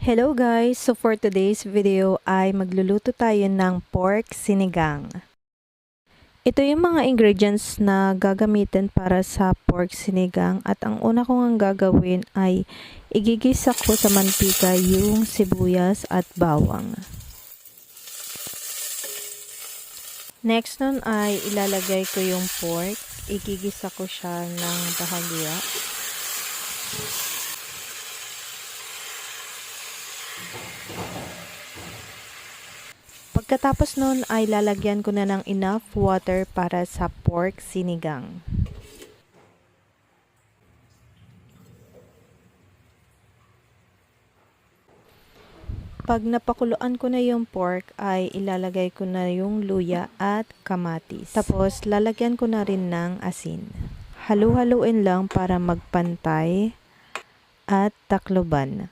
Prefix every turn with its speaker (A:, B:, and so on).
A: Hello guys! So for today's video ay magluluto tayo ng pork sinigang. Ito yung mga ingredients na gagamitin para sa pork sinigang at ang una kong gagawin ay igigisa ko sa mantika yung sibuyas at bawang. Next nun ay ilalagay ko yung pork. Igigisa ko siya ng bahagya. Pagkatapos nun ay lalagyan ko na ng enough water para sa pork sinigang. Pag napakuluan ko na yung pork ay ilalagay ko na yung luya at kamatis. Tapos lalagyan ko na rin ng asin. Halu-haluin lang para magpantay at takloban.